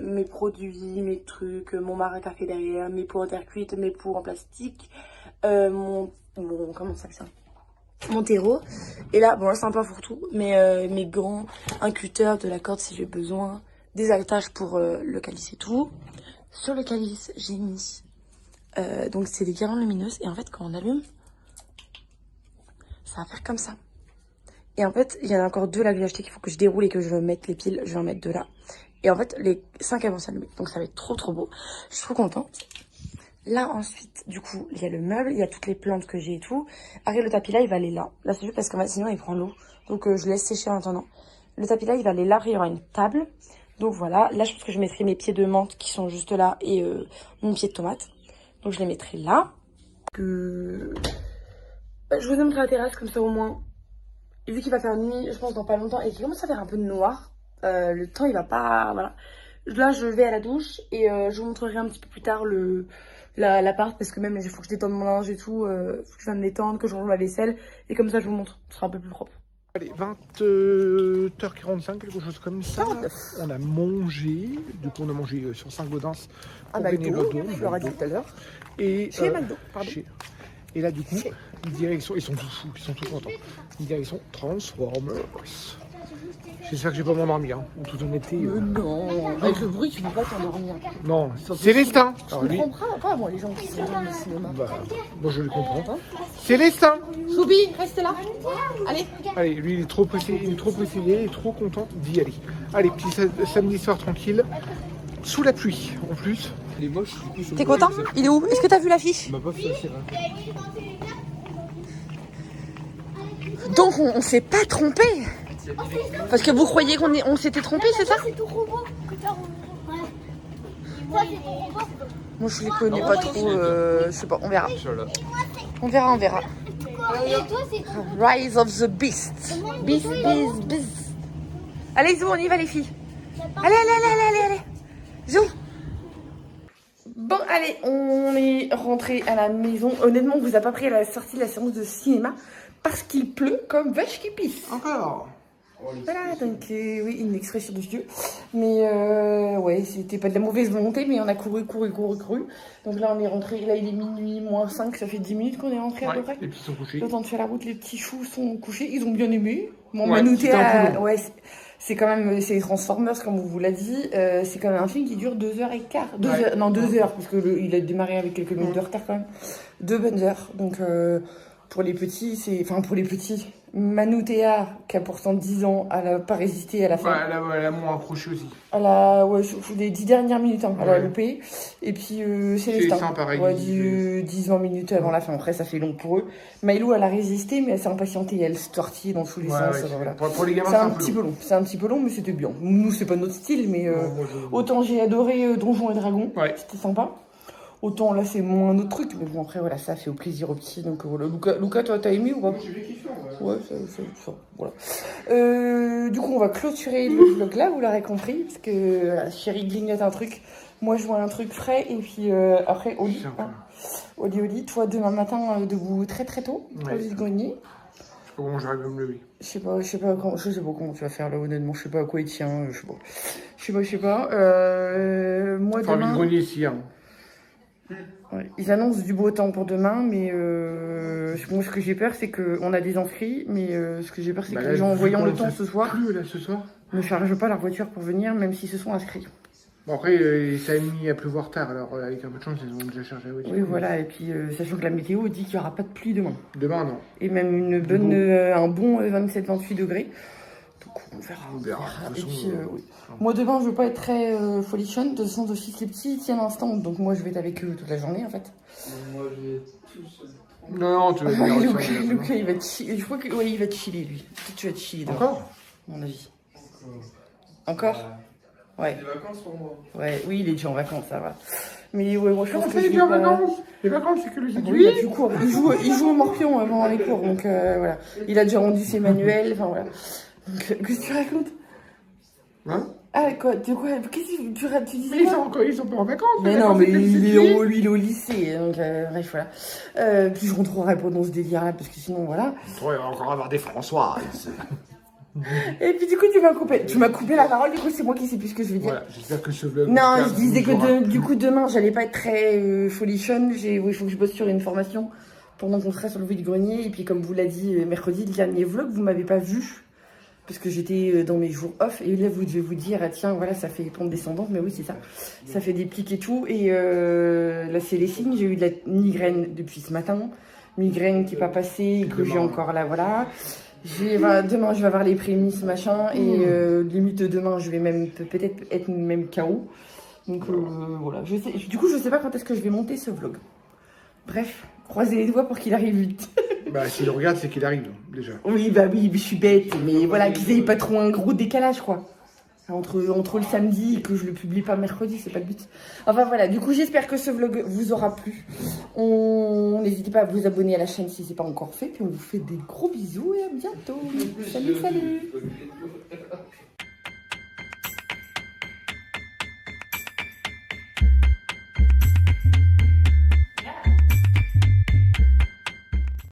mes produits, mes trucs, mon marin café derrière, mes pots en terre cuite, mes pots en plastique, comment ça s'appelle ça, mon terreau. Et là, bon là c'est un peu fourre-tout, mais mes gants, un cutter, de la corde si j'ai besoin, des haltages pour le calice et tout. Sur le calice, j'ai mis, donc c'est des guirlandes lumineuses, et en fait quand on allume, ça va faire comme ça. Et en fait, il y en a encore 2 là que j'ai acheté qu'il faut que je déroule et que je mette les piles. Je vais en mettre 2 là. Et en fait, les 5 elles vont s'allumer. Donc ça va être trop beau. Je suis trop contente. Là ensuite, du coup, il y a le meuble, il y a toutes les plantes que j'ai et tout. Après le tapis là, il va aller là. Là c'est juste parce que sinon il prend l'eau. Donc je laisse sécher en attendant. Le tapis là, il va aller là. Après il y aura une table. Donc voilà. Là je pense que je mettrai mes pieds de menthe qui sont juste là et mon pied de tomate. Donc je les mettrai là. Je vous ai montré la terrasse comme ça au moins. Et vu qu'il va faire nuit, je pense dans pas longtemps, et qu'il commence à faire un peu de noir, le temps il va pas, voilà. Là je vais à la douche et je vous montrerai un petit peu plus tard l'appart, parce que même il faut que je détende mon linge et tout, faut que je vienne me détendre, que je range la vaisselle, et comme ça je vous montre, ce sera un peu plus propre. Allez, 20h45, quelque chose comme ça. On a mangé, du coup on a mangé sur Saint-Gaudens pour gagner le don. Je leur ai dit tout à l'heure. Et, Chez McDo, pardon. Et là du coup, direction, ils sont tout fous, ils sont tout contents. Direction Transformers. J'espère que je vais pas m'endormir, hein. En toute honnêteté. Non, avec le bruit tu peux pas t'endormir. Non, Célestin. Je comprends pas moi les gens qui sont dans le cinéma. Bah, moi je le comprends. Célestin. Choubi, reste là. Allez. Allez, lui il est trop pressé, il est trop content d'y aller. Allez, petit samedi soir tranquille, sous la pluie en plus. Il est moche. T'es content? Il est où? Est-ce que t'as vu l'affiche? Il m'a pas fait assez rare. Donc on s'est pas trompé. Parce que vous croyez qu'on s'était trompé, c'est ça? C'est tout robot que t'as robot. Ouais. Ça, c'est ton robot. Moi je les connais pas trop, je sais pas, on verra. On verra. Et toi, c'est ton Rise of the Beast. Beast. Allez, Zou, on y va les filles. Allez. Zou. Bon, allez, on est rentré à la maison. Honnêtement, on vous a pas pris à la sortie de la séance de cinéma parce qu'il pleut comme vache qui pisse. Encore. Voilà, donc oui, une expression de Dieu. Mais ouais, c'était pas de la mauvaise volonté, mais on a couru. Donc là, on est rentré, là il est minuit moins 5, ça fait 10 minutes qu'on est rentré à peu près. Les petits sont couchés. Le temps de faire la route, les petits choux sont couchés, ils ont bien aimé. Bon, Ouais, Manouté c'était un peu long. ouais, c'est quand même, c'est Transformers, comme on vous l'a dit, c'est quand même un film qui dure 2h15. 2 heures, parce qu'il a démarré avec quelques minutes de retard quand même. 2 bonnes heures. Donc pour les petits, Manoutéa, qui a pourtant 10 ans, elle n'a pas résisté à la fin. Ouais, elle a moins accroché aussi. Elle a, les 10 dernières minutes, hein, elle a loupé. Et puis, Célestin, pareil. ouais, 10-20 minutes avant la fin. Après, ça fait long pour eux. Maïlou, elle a résisté, mais elle s'est impatientée. Elle se tortillait dans tous les sens. Voilà. Pour les gamins, c'est un petit peu long. C'est un petit peu long, mais c'était bien. Nous, c'est pas notre style, mais autant j'ai adoré Donjons et Dragons. Ouais. C'était sympa. Autant là, c'est moins notre truc. Mais bon, après, voilà, ça fait au plaisir aux petits. Donc voilà. Lucas, toi, t'as aimé ou pas? J'ai kiffé, ouais, ça, voilà. Du coup, on va clôturer le vlog là, vous l'aurez compris. Parce que chérie grignote un truc. Moi, je vois un truc frais. Et puis après, au lit. Hein. Au lit. Toi, demain matin, debout très tôt. Au lit de grenier. Je sais pas comment j'arrive à me lever. Je sais pas comment tu vas faire là, honnêtement. Je sais pas à quoi il tient. Je sais pas. Moi, Enfin, demain. le grenier ici, hein. Ouais. Ils annoncent du beau temps pour demain, mais moi, ce que j'ai peur, c'est qu'on a des inscrits, mais ce que j'ai peur, c'est que les gens, en voyant le temps ce soir, ne chargent pas leur voiture pour venir, même s'ils se sont inscrits. Bon, après, ça a mis à pleuvoir tard, alors avec un peu de chance, ils ont déjà chargé la voiture. Oui, voilà, et puis sachant que la météo dit qu'il n'y aura pas de pluie demain. Demain, non. Et même un bon 27-28 degrés. Donc on verra. Et puis, oui. Moi demain je veux pas être très folichonne, de toute façon de fils les petits ils tiennent l'instant, donc moi je vais être avec eux toute la journée en fait. Moi je vais tout seul. Non, tu vas être Lucas il va être chiller, je crois que il va être chiller lui. Tu vas être chiller demain. Encore à mon avis. Encore ouais. Des vacances pour moi. Ouais, oui il est déjà en vacances, ça va. Mais ouais, moi je pense que c'est en vacances. Les vacances c'est que le jeudi. Il a plus cours, il joue au morpion avant les cours, donc voilà. Il a déjà rendu ses manuels, enfin voilà. Qu'est-ce que tu racontes? Hein? Ah quoi? Qu'est-ce que tu disais? Mais ils sont pas en vacances. Mais non, mais lui il est au lycée, donc bref voilà. Puis je rentrerai pas dans ce délire là, parce que sinon voilà. On va encore avoir des François. Et puis du coup, tu m'as coupé la parole, du coup, c'est moi qui sais plus ce que je veux dire. Voilà, j'espère que ce vlog. Non, je disais que du coup, demain, j'allais pas être très folichonne. Il faut que je bosse sur une formation pendant qu'on sera sur le vide-grenier. Et puis, comme vous l'a dit mercredi, le dernier vlog, vous m'avez pas vu. Parce que j'étais dans mes jours off. Et là, vous devez vous dire, ah, tiens, voilà, ça fait pente descendante. Mais oui, c'est ça. Ça fait des pics et tout. Et là, c'est les signes. J'ai eu de la migraine depuis ce matin. Migraine qui n'est pas passée et que j'ai encore là, voilà. Demain, je vais avoir les prémices, machin. Et limite, demain, je vais même peut-être être même KO. Donc voilà. Du coup, je sais pas quand est-ce que je vais monter ce vlog. Bref, croisez les doigts pour qu'il arrive vite. Bah, s'il regarde, c'est qu'il arrive, déjà. Oui, bah oui, je suis bête. Mais voilà, qu'ils aient pas trop un gros décalage, quoi. Entre le samedi et que je le publie pas mercredi, c'est pas le but. Enfin voilà, du coup, j'espère que ce vlog vous aura plu. N'hésitez pas à vous abonner à la chaîne si c'est pas encore fait. Puis on vous fait des gros bisous et à bientôt. Salut, salut.